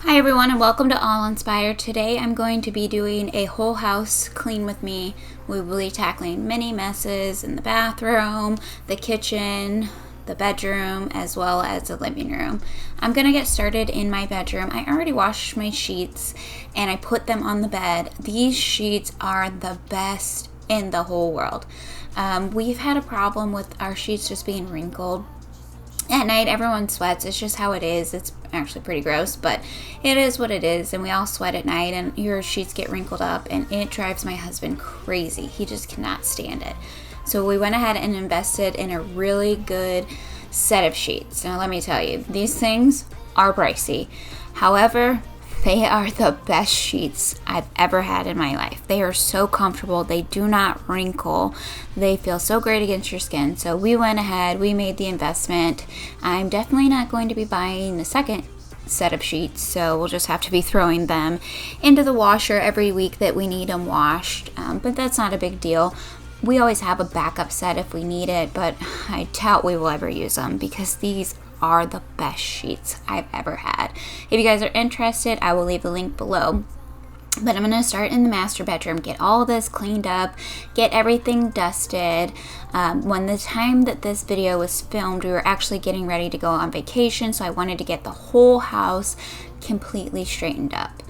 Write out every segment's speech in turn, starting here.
Hi everyone and welcome to All Inspired. Today I'm going to be doing a whole house clean with me. We will be tackling many messes in the bathroom, the kitchen, the bedroom, as well as the living room. I'm going to get started in my bedroom. I already washed my sheets and I put them on the bed. These sheets are the best in the whole world. We've had a problem with our sheets just being wrinkled. At night, everyone sweats. It's just how it is. It's actually pretty gross, but it is what it is. And we all sweat at night, and your sheets get wrinkled up, and it drives my husband crazy. He just cannot stand it. So we went ahead and invested in a really good set of sheets. Now, let me tell you, these things are pricey. However, they are the best sheets I've ever had in my life. They are so comfortable. They do not wrinkle. They feel so great against your skin. So we went ahead. We made the investment. I'm definitely not going to be buying the second set of sheets. So we'll just have to be throwing them into the washer every week that we need them washed. But that's not a big deal. We always have a backup set if we need it, but I doubt we will ever use them because these are the best sheets I've ever had. If you guys are interested, I will leave the link below. But I'm going to start in the master bedroom, get all this cleaned up, get everything dusted. When the time that this video was filmed, we were actually getting ready to go on vacation, so I wanted to get the whole house completely straightened up.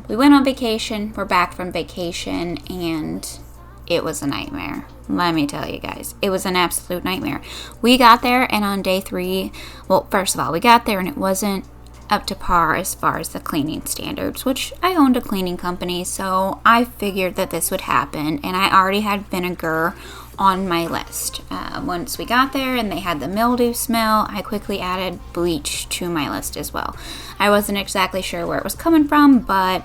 We went on vacation, we're back from vacation, and it was a nightmare. Let me tell you guys, it was an absolute nightmare. We got there, and on day 3, well, first of all, we got there and it wasn't up to par as far as the cleaning standards, which I owned a cleaning company, so I figured that this would happen, and I already had vinegar on my list. Once we got there and they had the mildew smell, I quickly added bleach to my list as well. I wasn't exactly sure where it was coming from, but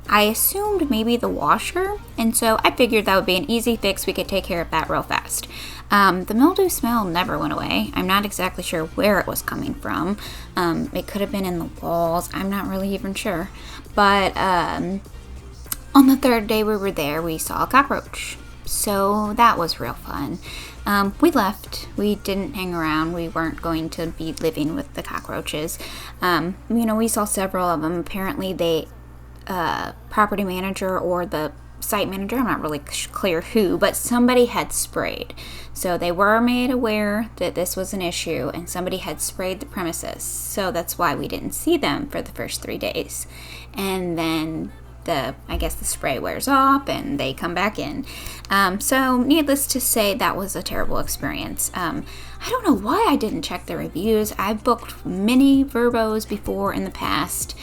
I assumed maybe the washer, and so I figured that would be an easy fix. We could take care of that real fast. The mildew smell never went away. I'm not exactly sure where it was coming from. It could have been in the walls. I'm not really even sure. But on the 3rd day we were there, we saw a cockroach. So that was real fun. We left. We didn't hang around. We weren't going to be living with the cockroaches. We saw several of them. Apparently they property manager or the site manager, I'm not really clear who, but somebody had sprayed. So they were made aware that this was an issue and somebody had sprayed the premises. So that's why we didn't see them for the first 3 days. And then the spray wears off and they come back in. So needless to say, that was a terrible experience. I don't know why I didn't check the reviews. I've booked many Verbos before in the past.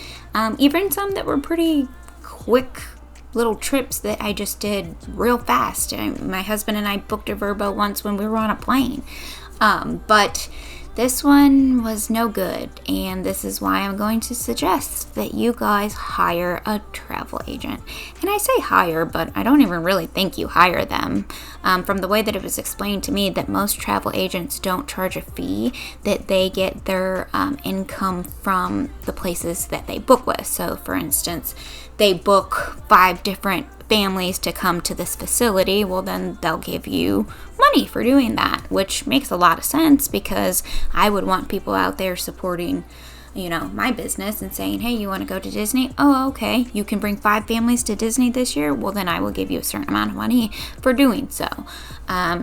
Even some that were pretty quick little trips that I just did real fast. My husband and I booked a Verbo once when we were on a plane. But this one was no good, and this is why I'm going to suggest that you guys hire a travel agent. And I say hire, but I don't even really think you hire them. From the way that it was explained to me, that most travel agents don't charge a fee, that they get their income from the places that they book with. So, for instance, they book 5 different families to come to this facility, well, then they'll give you money for doing that, which makes a lot of sense because I would want people out there supporting, my business and saying, hey, you want to go to Disney? Oh, okay. You can bring 5 families to Disney this year? Well, then I will give you a certain amount of money for doing so.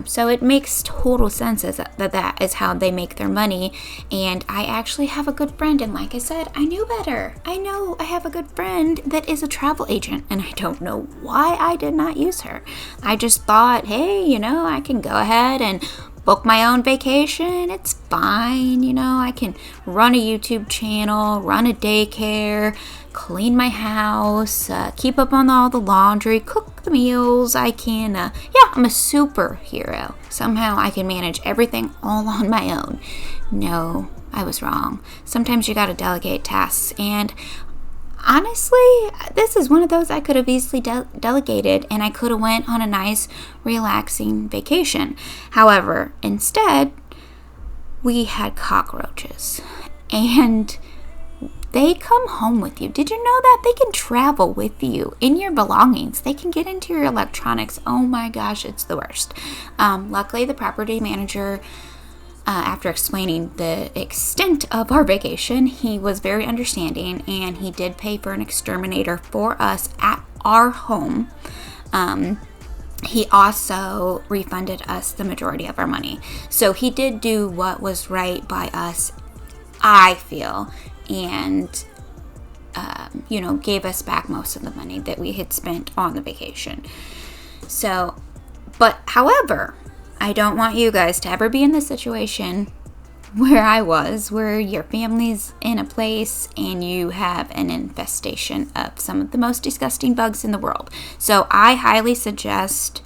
So it makes total sense that is how they make their money. And I actually have a good friend. And like I said, I knew better. I know I have a good friend that is a travel agent. And I don't know why I did not use her. I just thought, hey, I can go ahead and book my own vacation. It's fine. I can run a YouTube channel, run a daycare, clean my house, keep up on all the laundry, cook the meals. I'm a superhero. Somehow I can manage everything all on my own. No, I was wrong. Sometimes you got to delegate tasks, and honestly, this is one of those I could have easily delegated, and I could have went on a nice, relaxing vacation. However, instead, we had cockroaches, and they come home with you. Did you know that? They can travel with you in your belongings. They can get into your electronics. Oh my gosh, it's the worst. Luckily, the property manager after explaining the extent of our vacation, he was very understanding, and he did pay for an exterminator for us at our home. He also refunded us the majority of our money. So he did do what was right by us, I feel, and gave us back most of the money that we had spent on the vacation. So, but however, I don't want you guys to ever be in this situation where I was, where your family's in a place and you have an infestation of some of the most disgusting bugs in the world. So I highly suggest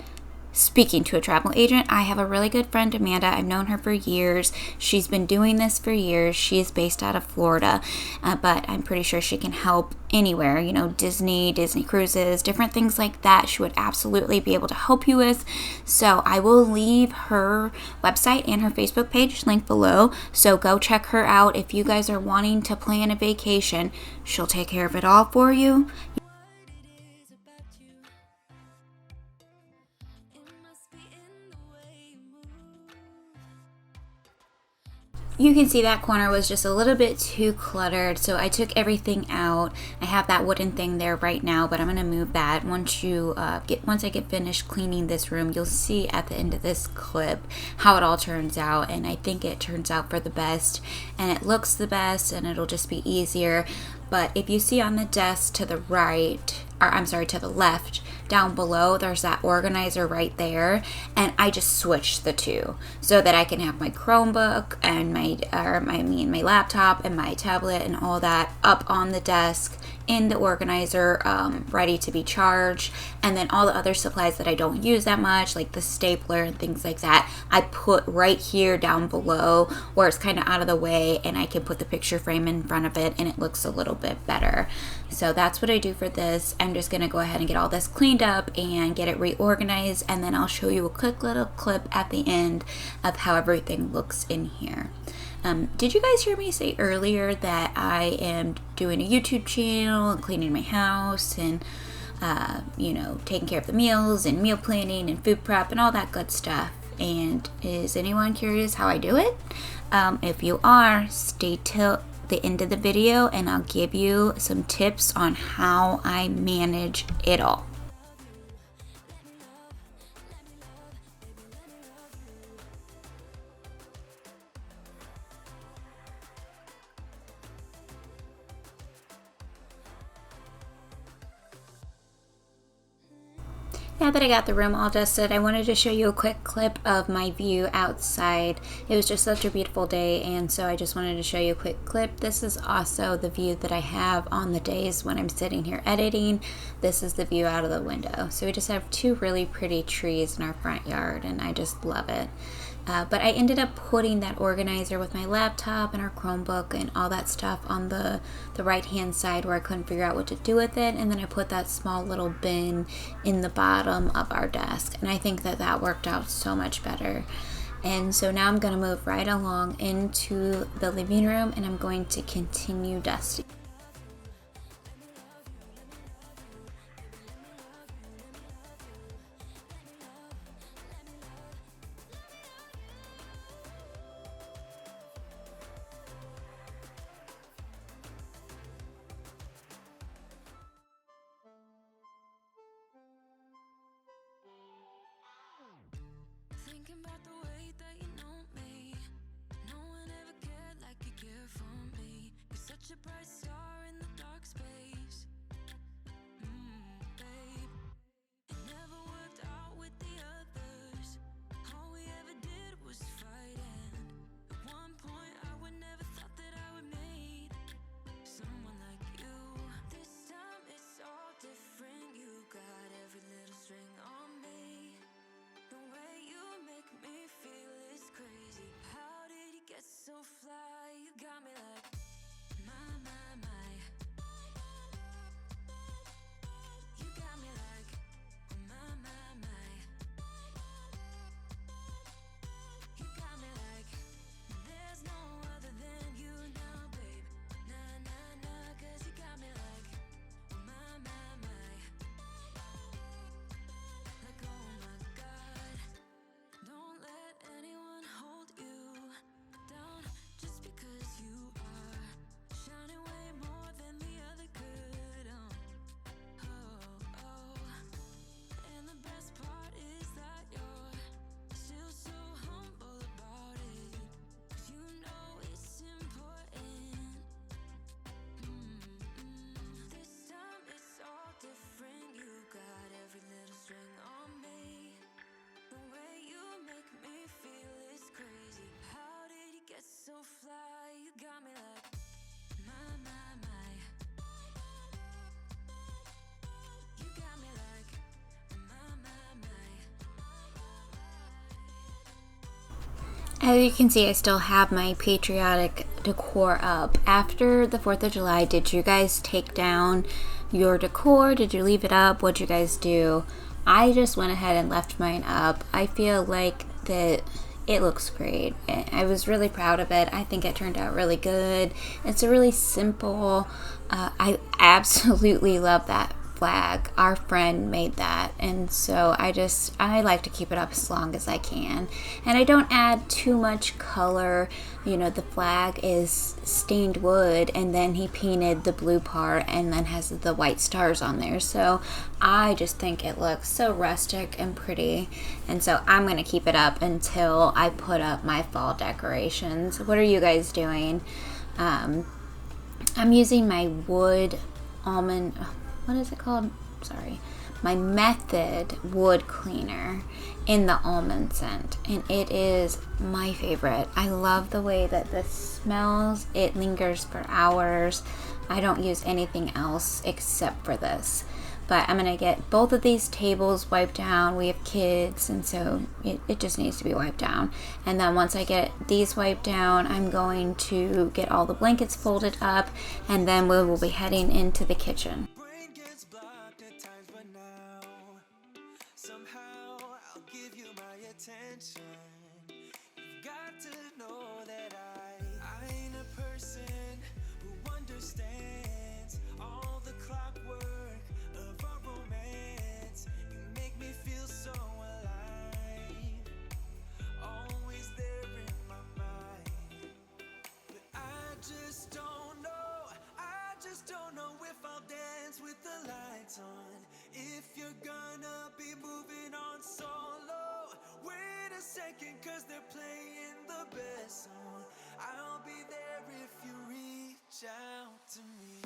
speaking to a travel agent. I have a really good friend, Amanda. I've known her for years. She's been doing this for years. She is based out of Florida, but I'm pretty sure she can help anywhere, Disney cruises, different things like that. She would absolutely be able to help you with. So I will leave her website and her Facebook page linked below. So go check her out if you guys are wanting to plan a vacation. She'll take care of it all for you. You can see that corner was just a little bit too cluttered, so I took everything out. I have that wooden thing there right now, but I'm going to move that. Once I get finished cleaning this room, you'll see at the end of this clip how it all turns out, and I think it turns out for the best, and it looks the best, and it'll just be easier. But if you see on the desk to the right, to the left, down below, there's that organizer right there, and I just switched the two so that I can have my Chromebook and my laptop and my tablet and all that up on the desk in the organizer, ready to be charged. And then all the other supplies that I don't use that much, like the stapler and things like that, I put right here down below where it's kind of out of the way, and I can put the picture frame in front of it and it looks a little bit better. So that's what I do for this. I'm just going to go ahead and get all this cleaned up and get it reorganized, and then I'll show you a quick little clip at the end of how everything looks in here. Did you guys hear me say earlier that I am doing a YouTube channel and cleaning my house and taking care of the meals and meal planning and food prep and all that good stuff? And is anyone curious how I do it? If you are, stay till the end of the video and I'll give you some tips on how I manage it all. Now that I got the room all dusted, I wanted to show you a quick clip of my view outside. It was just such a beautiful day, and so I just wanted to show you a quick clip. This is also the view that I have on the days when I'm sitting here editing. This is the view out of the window. So we just have two really pretty trees in our front yard, and I just love it. But I ended up putting that organizer with my laptop and our Chromebook and all that stuff on the right hand side where I couldn't figure out what to do with it, and then I put that small little bin in the bottom of our desk, and I think that worked out so much better. And so now I'm going to move right along into the living room, and I'm going to continue dusting. Thinking about the way that you know me. No one ever cared like you care for me. You're such a bright star in the dark space. Babe, it never worked out with the others. All we ever did was fight, and at one point I would never thought that I would meet someone like you. This time it's all different. You got every little string on me. The way you make me feel is crazy. How did you get so fly? You got me like, my. As you can see, I still have my patriotic decor up. After the 4th of July, did you guys take down your decor? Did you leave it up? What'd you guys do? I just went ahead and left mine up. I feel like that it looks great. I was really proud of it. I think it turned out really good. It's a really simple, I absolutely love that flag. Our friend made that, and so I like to keep it up as long as I can, and I don't add too much color. You know, the flag is stained wood, and then he painted the blue part and then has the white stars on there, so I just think it looks so rustic and pretty, and so I'm gonna keep it up until I put up my fall decorations. What are you guys doing? I'm using my wood almond, what is it called? Sorry. My Method wood cleaner in the almond scent, and it is my favorite. I love the way that this smells. It lingers for hours. I don't use anything else except for this. But I'm gonna get both of these tables wiped down. We have kids, and so it just needs to be wiped down. And then once I get these wiped down, I'm going to get all the blankets folded up, and then we will be heading into the kitchen. Brain gets blocked at times, but now somehow I'll give you my attention. You've got to know that I ain't a person who understands all the clockwork of our romance. You make me feel so alive, always there in my mind. But I just don't know, if I'll dance with the lights on. If you're gonna be moving on solo, wait a second, cause they're playing the best song. I'll be there if you reach out to me.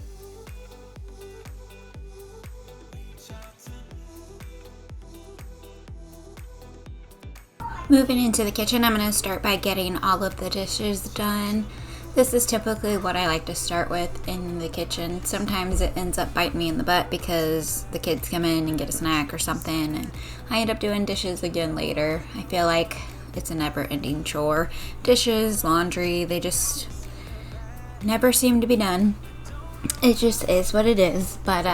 Reach out to me. Moving into the kitchen, I'm going to start by getting all of the dishes done. This is typically what I like to start with in the kitchen. Sometimes it ends up biting me in the butt because the kids come in and get a snack or something, and I end up doing dishes again later. I feel like it's a never-ending chore. Dishes, laundry, they just never seem to be done. It just is what it is. But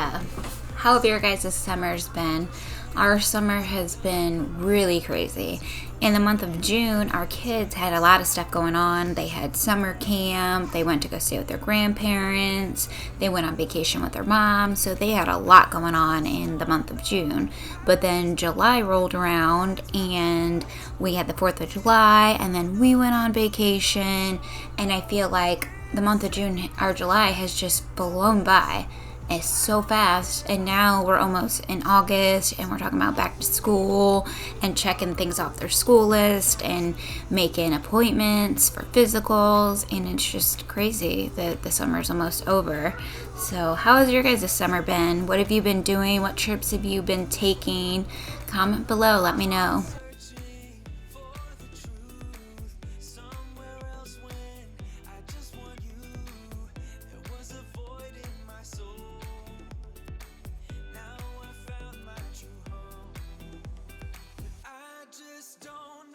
how have your guys' summers been? Our summer has been really crazy. In the month of June, our kids had a lot of stuff going on. They had summer camp, they went to go stay with their grandparents, they went on vacation with their mom, so they had a lot going on in the month of June. But then July rolled around and we had the 4th of July, and then we went on vacation, and I feel like the month of June, or July, has just blown by. It's so fast, and now we're almost in August, and we're talking about back to school and checking things off their school list and making appointments for physicals, and it's just crazy that the summer's almost over. So how has your guys' summer been? What have you been doing? What trips have you been taking? Comment below, let me know. Searching for the truth somewhere else when I just want you. There was a void in my soul. Now I found my true home. But I just don't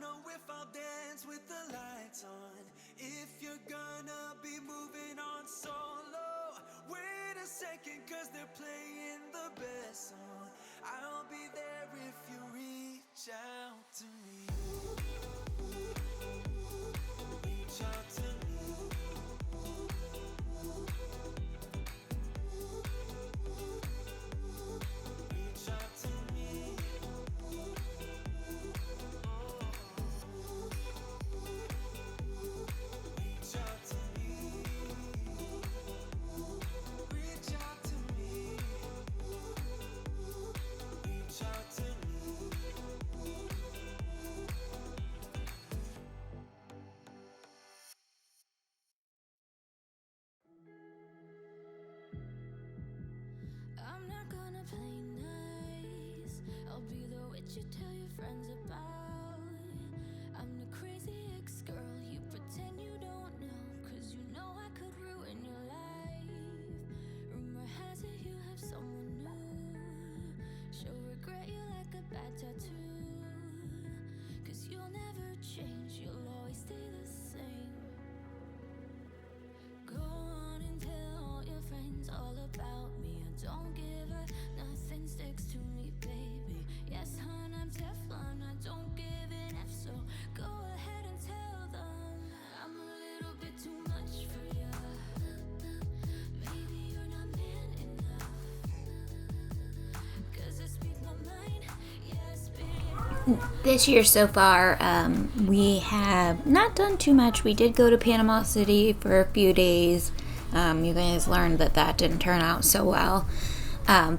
know if I'll dance with the lights on. If you're gonna be moving on solo, wait a second, cause they're playing the best song. I'll be there if you reach out to me. Reach out to me. Reach out to me. Reach out to me. Reach out to me. Reach out to me. I'm not gonna play nice. I'll be the witch you tell your friends about. I'm the crazy ex-girl you pretend you don't know, cause you know I could ruin your life. Rumor has it you have someone new. She'll regret you like a bad tattoo, cause you'll never you'll always stay the same. Go on and tell all your friends all about me. I don't give a nothing sticks to me, baby. Yes, hon, I'm Teflon, I don't give an F, so go ahead and tell them I'm a little bit too much for ya. Maybe you're not man enough, 'cause I speak my mind, yeah, I speak. This year so far, we have not done too much. We did go to Panama City for a few days. You guys learned that didn't turn out so well.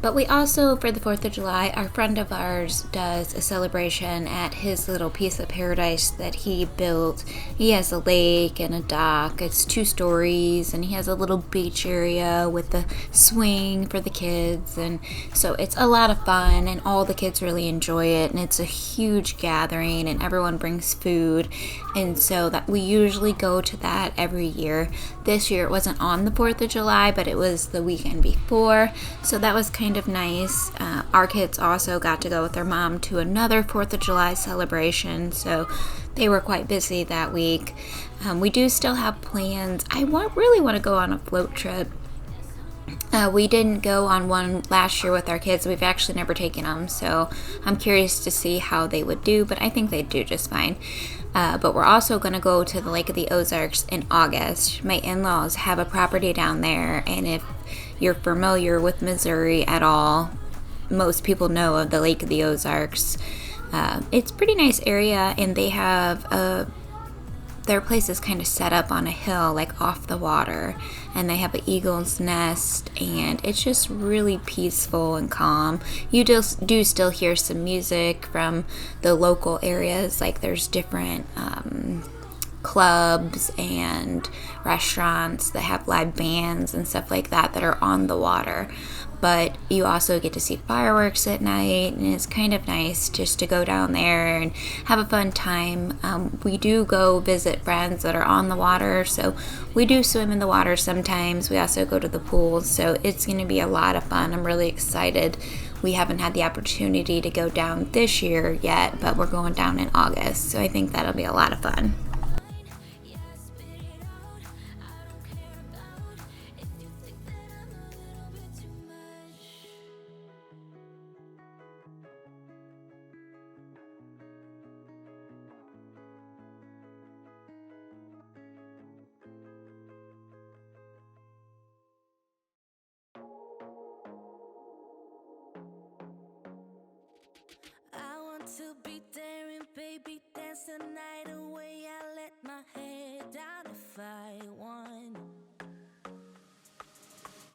But we also, for the 4th of July, our friend of ours does a celebration at his little piece of paradise that he built. He has a lake and a dock. It's 2 stories, and he has a little beach area with a swing for the kids. And so it's a lot of fun, and all the kids really enjoy it. And it's a huge gathering, and everyone brings food. And so that we usually go to that every year. This year it wasn't on the 4th of July, but it was the weekend before. So that was kind of nice. Our kids also got to go with their mom to another 4th of July celebration, so they were quite busy that week. We do still have plans. I really want to go on a float trip. We didn't go on one last year with our kids. We've actually never taken them, so I'm curious to see how they would do, but I think they'd do just fine. But we're also going to go to the Lake of the Ozarks in August. My in-laws have a property down there, and if you're familiar with Missouri at all, most people know of the Lake of the Ozarks. It's a pretty nice area, and they have their place is kind of set up on a hill, like off the water, and they have an eagle's nest, and it's just really peaceful and calm. You just do still hear some music from the local areas, like there's different clubs and restaurants that have live bands and stuff like that are on the water. But you also get to see fireworks at night, and it's kind of nice just to go down there and have a fun time. We do go visit friends that are on the water, so we do swim in the water sometimes. We also go to the pool, so it's going to be a lot of fun. I'm really excited. We haven't had the opportunity to go down this year yet, but we're going down in August, so I think that'll be a lot of fun. I want to be daring, baby, dance the night away. I let my head down if I want.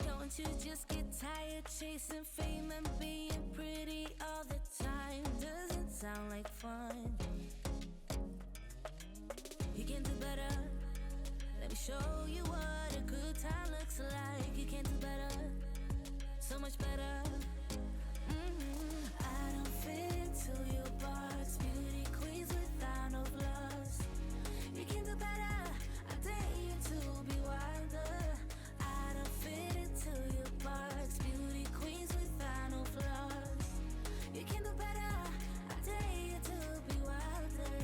Don't you just get tired chasing fame and being pretty all the time? Doesn't sound like fun. You can do better. Let me show you what a good time looks like. You can do better, so much better. I don't fit into your box, beauty queens without no flaws. You can do better, I dare you to be wilder. I don't fit into your box, beauty queens without no flaws. You can do better, I dare you to be wilder.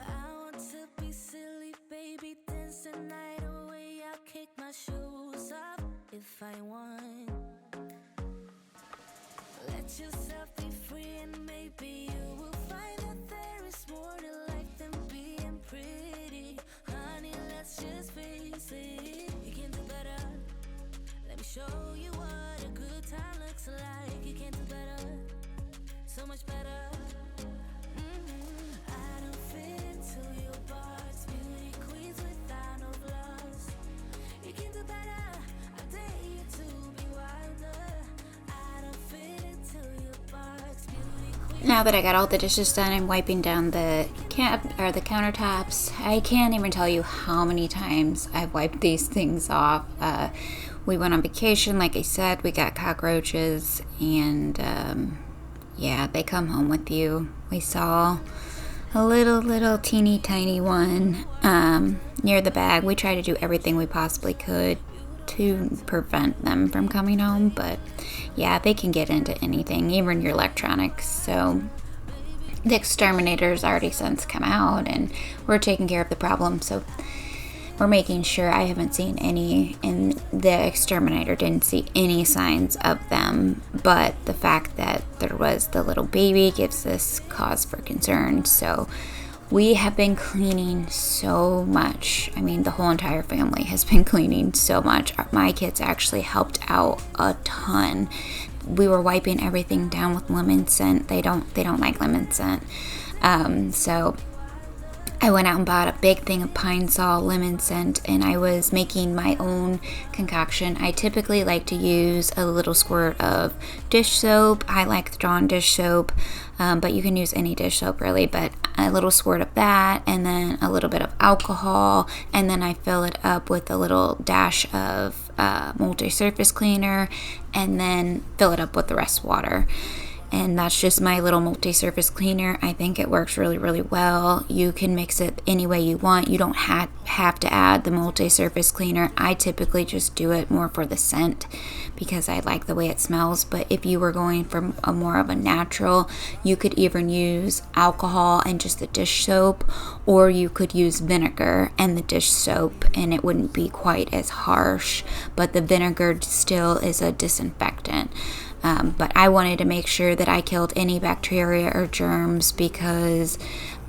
I want to be silly, baby, dance the night away. I'll kick my shoes off if I want. Let yourself be free, and maybe you will find that there is more to life than being pretty. Honey, let's just face it. You can do better. Let me show you what a good time looks like. You can do better, so much better. I don't fit into your box, beauty queens without no flaws. You can do better, I dare you to be wilder. I don't fit into your box, beauty queens. Now that I got all the dishes done, I'm wiping down the the countertops. I can't even tell you how many times I've wiped these things off. We went on vacation, like I said, we got cockroaches, and yeah, they come home with you. We saw a little teeny tiny one near the bag. We tried to do everything we possibly could to prevent them from coming home, but yeah, they can get into anything, even your electronics. So the exterminator's already since come out, and we're taking care of the problem. So we're making sure. I haven't seen any, and the exterminator didn't see any signs of them. But the fact that there was the little baby gives us cause for concern. So we have been cleaning so much. I mean, the whole entire family has been cleaning so much. My kids actually helped out a ton. We were wiping everything down with lemon scent. They don't like lemon scent. So I went out and bought a big thing of Pine Sol lemon scent, and I was making my own concoction. I typically like to use a little squirt of dish soap. I like the Dawn dish soap, but you can use any dish soap really, but a little squirt of that, and then a little bit of alcohol, and then I fill it up with a little dash of multi-surface cleaner, and then fill it up with the rest water. And that's just my little multi-surface cleaner. I think it works really, really well. You can mix it any way you want. You don't have to add the multi-surface cleaner. I typically just do it more for the scent because I like the way it smells. But if you were going for a more of a natural, you could even use alcohol and just the dish soap, or you could use vinegar and the dish soap, and it wouldn't be quite as harsh. But the vinegar still is a disinfectant. But I wanted to make sure that I killed any bacteria or germs, because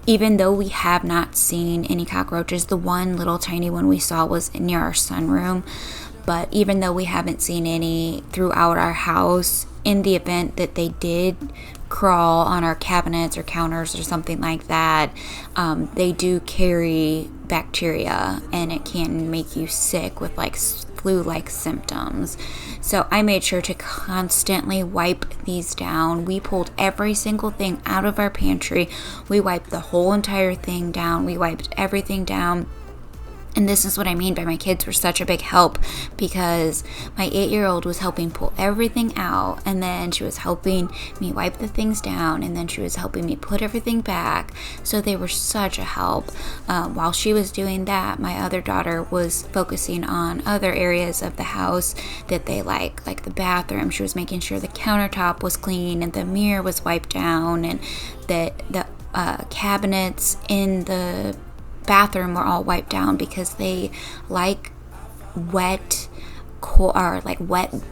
even though we have not seen any cockroaches, the one little tiny one we saw was near our sunroom. But even though we haven't seen any throughout our house, in the event that they did crawl on our cabinets or counters or something like that, they do carry bacteria, and it can make you sick with like flu-like symptoms. So I made sure to constantly wipe these down. We pulled every single thing out of our pantry. We wiped the whole entire thing down. We wiped everything down. And this is what I mean by my kids were such a big help, because my 8-year-old was helping pull everything out, and then she was helping me wipe the things down, and then she was helping me put everything back. So they were such a help. While she was doing that, my other daughter was focusing on other areas of the house that they like the bathroom. She was making sure the countertop was clean and the mirror was wiped down, and that the cabinets in the bathroom were all wiped down, because they like wet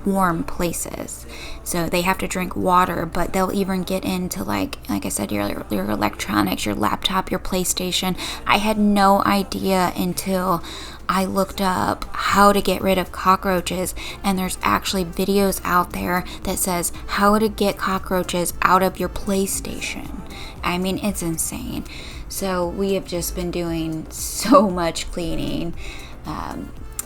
warm places. So they have to drink water, but they'll even get into like I said, your electronics, your laptop, your PlayStation. I had no idea until I looked up how to get rid of cockroaches, and there's actually videos out there that says how to get cockroaches out of your PlayStation. I mean, it's insane. So we have just been doing so much cleaning.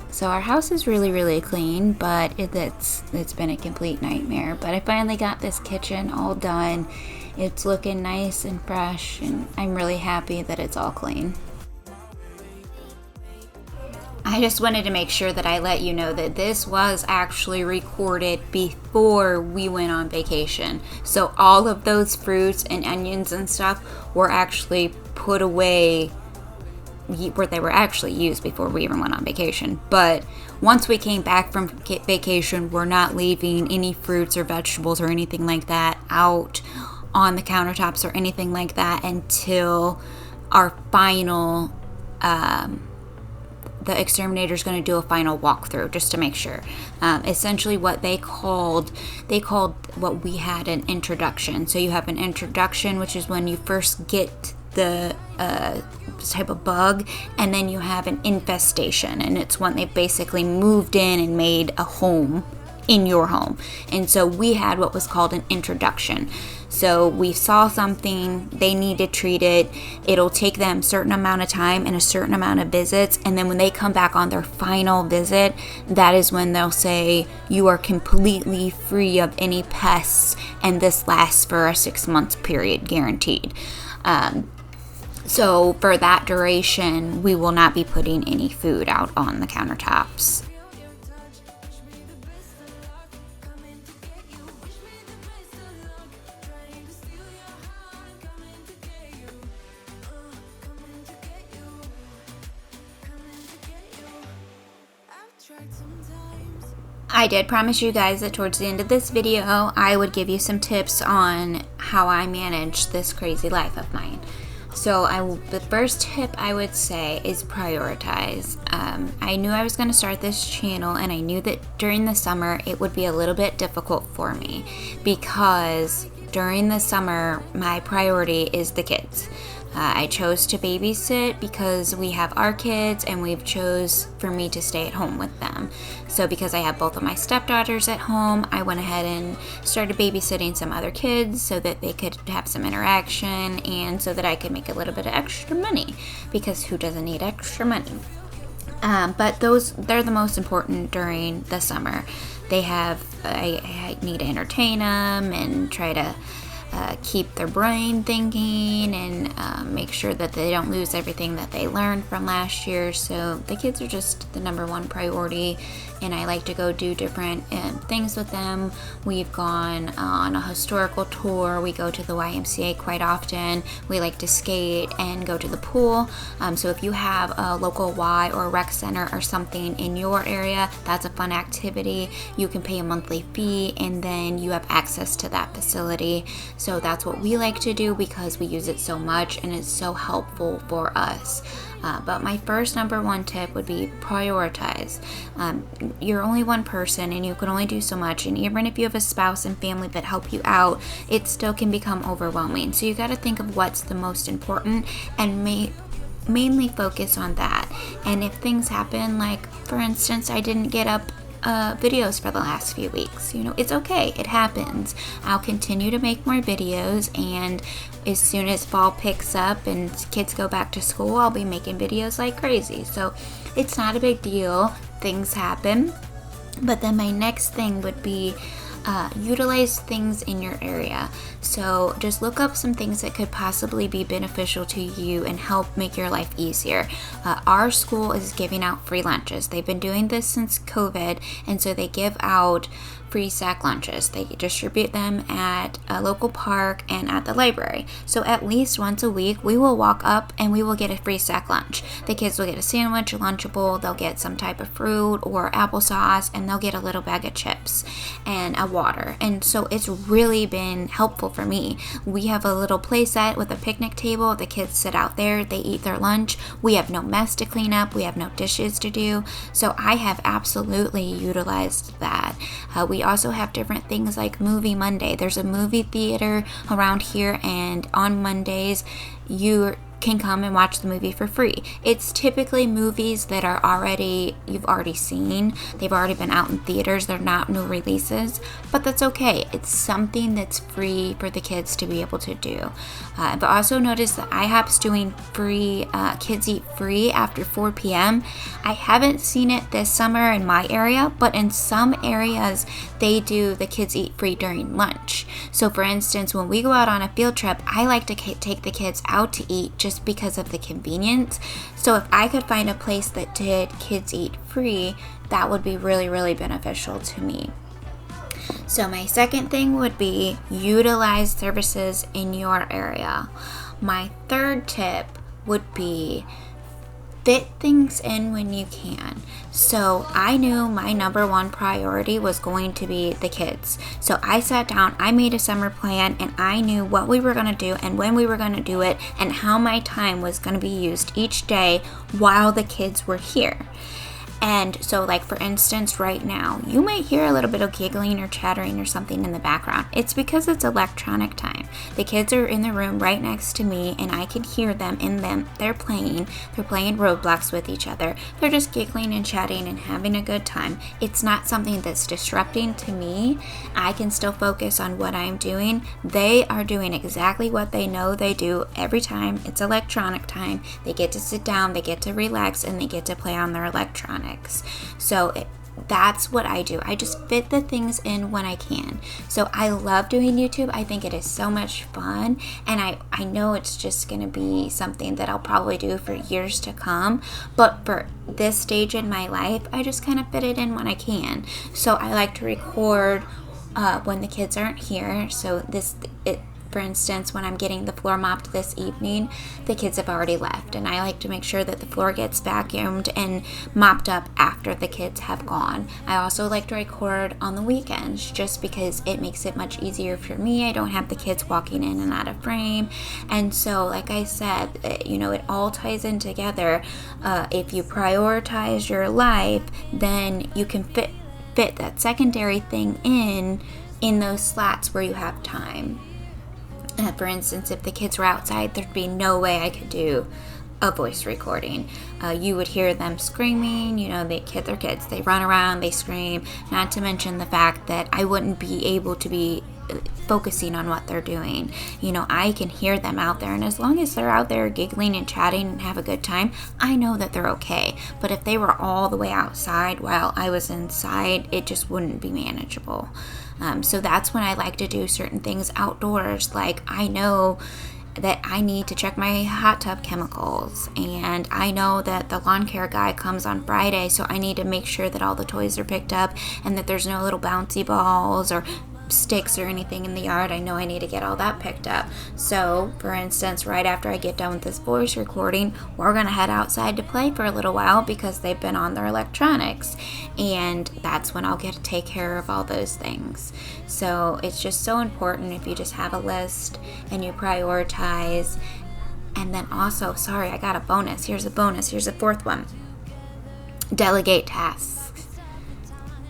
So our house is really, really clean, but it's been a complete nightmare. But I finally got this kitchen all done. It's looking nice and fresh, and I'm really happy that it's all clean. I just wanted to make sure that I let you know that this was actually recorded before we went on vacation. So all of those fruits and onions and stuff were actually put away, where they were actually used before we even went on vacation. But once we came back from vacation, we're not leaving any fruits or vegetables or anything like that out on the countertops or anything like that until our final the exterminator is going to do a final walkthrough just to make sure. Essentially what they called what we had an introduction. So you have an introduction, which is when you first get the type of bug, and then you have an infestation, and it's when they basically moved in and made a home in your home. And so we had what was called an introduction. So we saw something, they need to treat it. It'll take them a certain amount of time and a certain amount of visits. And then when they come back on their final visit, that is when they'll say, you are completely free of any pests, and this lasts for a 6-month period, guaranteed. So for that duration, we will not be putting any food out on the countertops. Tried sometimes I did promise you guys that towards the end of this video, I would give you some tips on how I manage this crazy life of mine. So the first tip I would say is prioritize. I knew I was going to start this channel, and I knew that during the summer it would be a little bit difficult for me because during the summer my priority is the kids. I chose to babysit because we have our kids, and we've chose for me to stay at home with them. So because I have both of my stepdaughters at home, I went ahead and started babysitting some other kids so that they could have some interaction and so that I could make a little bit of extra money, because who doesn't need extra money? But they're the most important during the summer. I need to entertain them and try to keep their brain thinking and make sure that they don't lose everything that they learned from last year. So the kids are just the number one priority, and I like to go do different things with them. We've gone on a historical tour. We go to the YMCA quite often. We like to skate and go to the pool. So if you have a local Y or rec center or something in your area, that's a fun activity. You can pay a monthly fee, and then you have access to that facility. So that's what we like to do because we use it so much and it's so helpful for us. But my first number one tip would be prioritize. You're only one person and you can only do so much. And even if you have a spouse and family that help you out, it still can become overwhelming. So you got to think of what's the most important and mainly focus on that. And if things happen, like for instance, I didn't get up videos for the last few weeks. It's okay. It happens. I'll continue to make more videos, and as soon as fall picks up and kids go back to school, I'll be making videos like crazy. So it's not a big deal. Things happen. But then my next thing would be utilize things in your area. So just look up some things that could possibly be beneficial to you and help make your life easier. Our school is giving out free lunches. They've been doing this since COVID, and so they give out free sack lunches. They distribute them at a local park and at the library. So at least once a week, we will walk up and we will get a free sack lunch. The kids will get a sandwich, a Lunchable, they'll get some type of fruit or applesauce, and they'll get a little bag of chips and a water. And so it's really been helpful for me. We have a little play set with a picnic table. The kids sit out there, they eat their lunch. We have no mess to clean up. We have no dishes to do. So I have absolutely utilized that. We also have different things like Movie Monday. There's a movie theater around here, and on Mondays you can come and watch the movie for free. It's typically movies that you've already seen. They've already been out in theaters. They're not new releases, but that's okay. It's something that's free for the kids to be able to do. I've also noticed that IHOP's doing free, kids eat free after 4 p.m. I haven't seen it this summer in my area, but in some areas they do the kids eat free during lunch. So for instance, when we go out on a field trip, I like to take the kids out to eat just because of the convenience. So if I could find a place that did kids eat free, that would be really, really beneficial to me. So my second thing would be utilize services in your area. My third tip would be fit things in when you can. So I knew my number one priority was going to be the kids. So I sat down, I made a summer plan, and I knew what we were going to do and when we were going to do it and how my time was going to be used each day while the kids were here. And so, like, for instance, right now, you might hear a little bit of giggling or chattering or something in the background. It's because it's electronic time. The kids are in the room right next to me, and I can hear them in them. They're playing Roblox with each other. They're just giggling and chatting and having a good time. It's not something that's disrupting to me. I can still focus on what I'm doing. They are doing exactly what they know they do every time. It's electronic time. They get to sit down, they get to relax, and they get to play on their electronics. So that's what I do. I just fit the things in when I can. So I love doing YouTube. I think it is so much fun, and I know it's just going to be something that I'll probably do for years to come, but for this stage in my life, I just kind of fit it in when I can. So I like to record when the kids aren't here. So for instance, when I'm getting the floor mopped this evening, the kids have already left, and I like to make sure that the floor gets vacuumed and mopped up after the kids have gone. I also like to record on the weekends just because it makes it much easier for me. I don't have the kids walking in and out of frame. And so, like I said, it all ties in together. If you prioritize your life, then you can fit that secondary thing in those slots where you have time. For instance, if the kids were outside, there'd be no way I could do a voice recording. You would hear them screaming. They're kids. They run around, they scream. Not to mention the fact that I wouldn't be able to be focusing on what they're doing. I can hear them out there, and as long as they're out there giggling and chatting and have a good time, I know that they're okay. But if they were all the way outside while I was inside, it just wouldn't be manageable. So that's when I like to do certain things outdoors. Like, I know that I need to check my hot tub chemicals, and I know that the lawn care guy comes on Friday, so I need to make sure that all the toys are picked up and that there's no little bouncy balls or sticks or anything in the yard. I know I need to get all that picked up. So, for instance, right after I get done with this voice recording, we're going to head outside to play for a little while because they've been on their electronics, and that's when I'll get to take care of all those things. So it's just so important if you just have a list and you prioritize. And then also, sorry, I got a bonus. Here's a fourth one. Delegate tasks.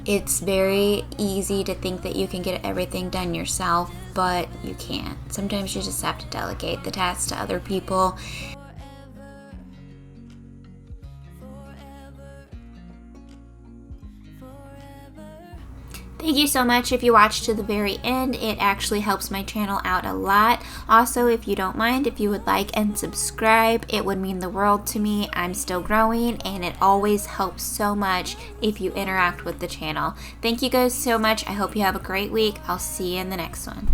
It's very easy to think that you can get everything done yourself, but you can't. Sometimes you just have to delegate the tasks to other people. Thank you so much if you watched to the very end. It actually helps my channel out a lot. Also, if you don't mind, if you would like and subscribe, it would mean the world to me. I'm still growing, and it always helps so much if you interact with the channel. Thank you guys so much. I hope you have a great week. I'll see you in the next one.